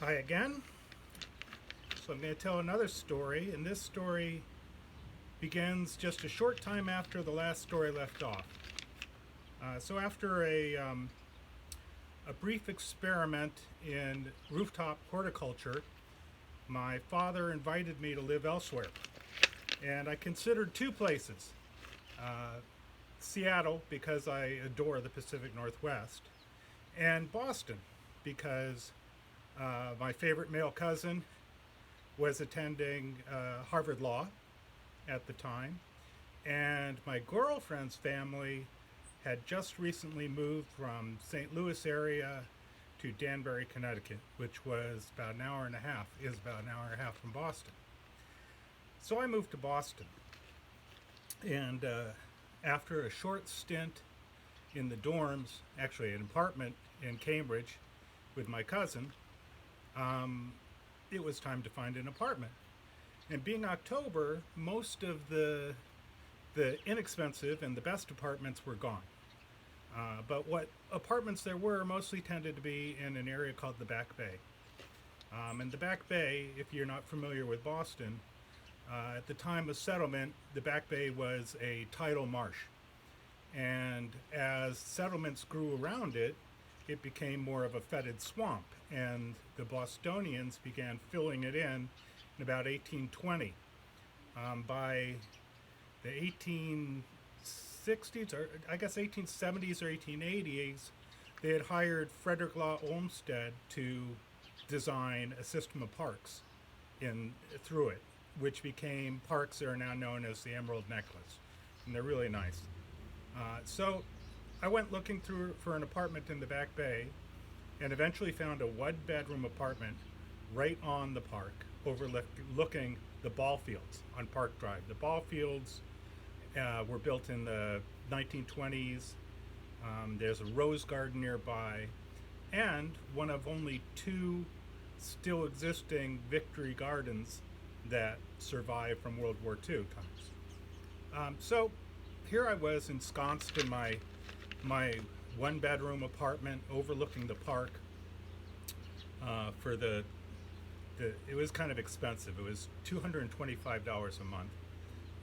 Hi again. So I'm going to tell another story, and this story begins just a short time after the last story left off. So after a brief experiment in rooftop horticulture, my father invited me to live elsewhere, and I considered two places: Seattle because I adore the Pacific Northwest, and Boston because my favorite male cousin was attending Harvard Law at the time, and my girlfriend's family had just recently moved from St. Louis area to Danbury, Connecticut, which was about an hour and a half, is about an hour and a half from Boston. So I moved to Boston, and after a short stint in the dorms, actually an apartment in Cambridge with my cousin, um, it was time to find an apartment. And being October, most of the inexpensive and the best apartments were gone. But what apartments there were mostly tended to be in an area called the Back Bay. And the Back Bay, if you're not familiar with Boston, at the time of settlement, the Back Bay was a tidal marsh. And as settlements grew around it, it became more of a fetid swamp. And the Bostonians began filling it in about 1820. By the 1860s, or I guess 1870s or 1880s, they had hired Frederick Law Olmsted to design a system of parks in through it, which became parks that are now known as the Emerald Necklace, and they're really nice. So I went looking through for an apartment in the Back Bay, and eventually found a one-bedroom apartment right on the park, overlooking the ball fields on Park Drive. The ball fields were built in the 1920s. There's a rose garden nearby, and one of only two still existing Victory Gardens that survived from World War II times. So here I was ensconced in my one bedroom apartment overlooking the park for the it was kind of expensive. It was $225 a month,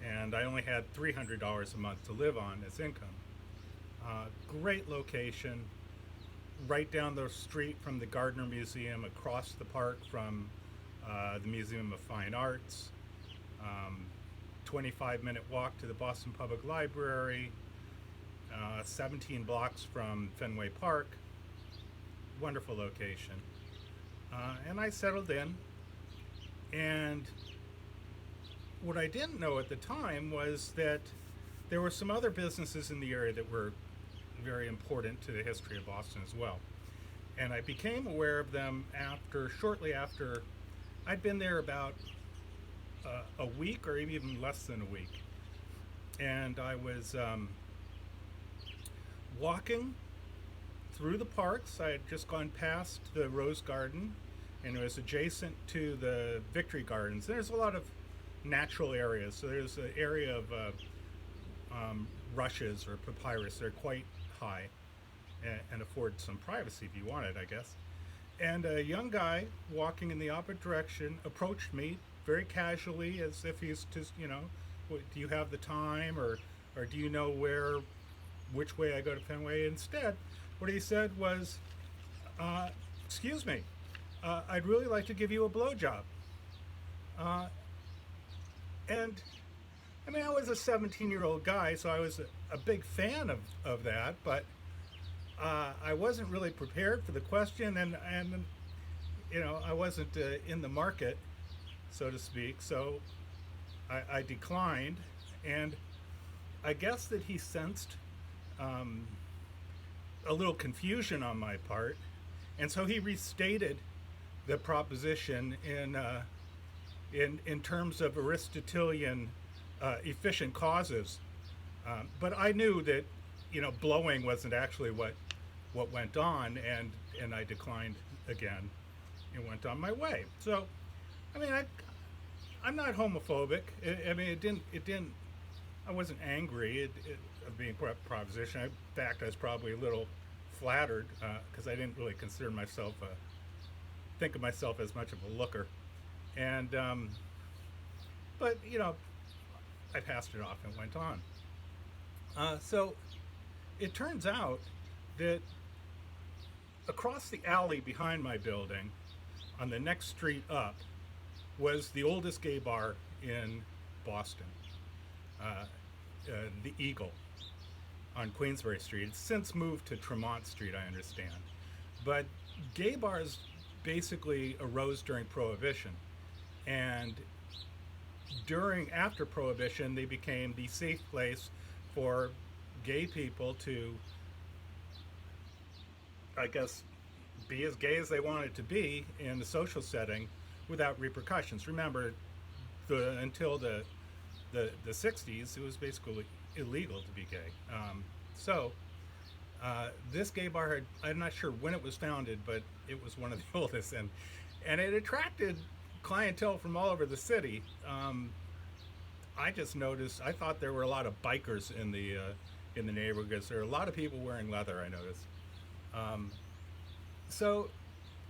and I only had $300 a month to live on as income. Great location, right down the street from the Gardner Museum, across the park from the Museum of Fine Arts. 25-minute walk to the Boston Public Library. 17 blocks from Fenway Park. Wonderful location. And I settled in, and what I didn't know at the time was that there were some other businesses in the area that were very important to the history of Boston as well. And I became aware of them shortly after I'd been there about a week or even less than a week. And I was walking through the parks. I had just gone past the Rose Garden, and it was adjacent to the Victory Gardens. There's a lot of natural areas. So there's an area of rushes or papyrus. They're quite high and afford some privacy if you want it, I guess. And a young guy walking in the opposite direction approached me very casually, as if he's just, do you have the time, or do you know which way I go to Fenway? Instead, what he said was, "Excuse me, I'd really like to give you a blowjob." Uh, and I mean, I was a 17-year-old guy, so I was a big fan of that, but I wasn't really prepared for the question, and I wasn't in the market, so to speak, so I declined, and I guess that he sensed um, a little confusion on my part, and so he restated the proposition in terms of Aristotelian efficient causes. But I knew that blowing wasn't actually what went on, and I declined again and went on my way. So, I mean, I'm not homophobic. I mean, it didn't. I wasn't angry of being proposition. In fact, I was probably a little flattered because I didn't really consider myself think of myself as much of a looker. And but I passed it off and went on. So it turns out that across the alley behind my building, on the next street up, was the oldest gay bar in Boston, the Eagle on Queensbury Street. It's since moved to Tremont Street, I understand. But gay bars basically arose during Prohibition, and after Prohibition, they became the safe place for gay people to, I guess, be as gay as they wanted to be in the social setting without repercussions. Remember, until the 60s, it was basically illegal to be gay. So this gay bar had, I'm not sure when it was founded, but it was one of the oldest, and it attracted clientele from all over the city. I just noticed, I thought there were a lot of bikers in the neighborhood, because there are a lot of people wearing leather, I noticed. So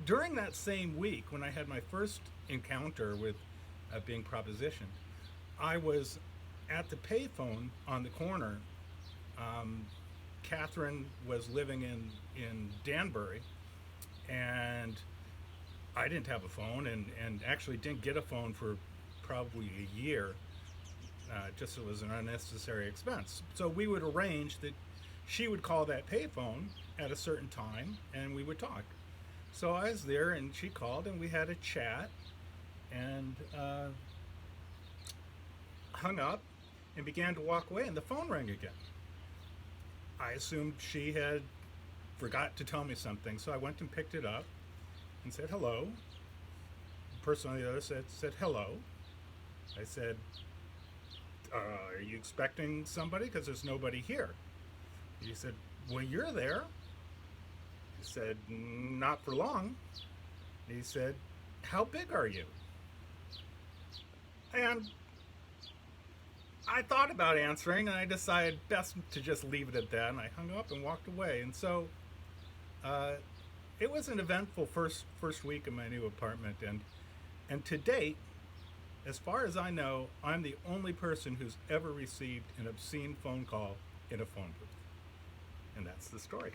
during that same week, when I had my first encounter with being propositioned, I was at the payphone on the corner. Catherine was living in Danbury, and I didn't have a phone, and actually didn't get a phone for probably a year. Just it was an unnecessary expense. So we would arrange that she would call that payphone at a certain time, and we would talk. So I was there, and she called, and we had a chat, and hung up, and began to walk away, and the phone rang again. I assumed she had forgot to tell me something, so I went and picked it up and said hello. The person on the other said hello. I said, are you expecting somebody? Because there's nobody here. He said, well, you're there. I said, not for long. He said, how big are you? And I thought about answering, and I decided best to just leave it at that, and I hung up and walked away. And so it was an eventful first week in my new apartment, and to date, as far as I know, I'm the only person who's ever received an obscene phone call in a phone booth. And that's the story.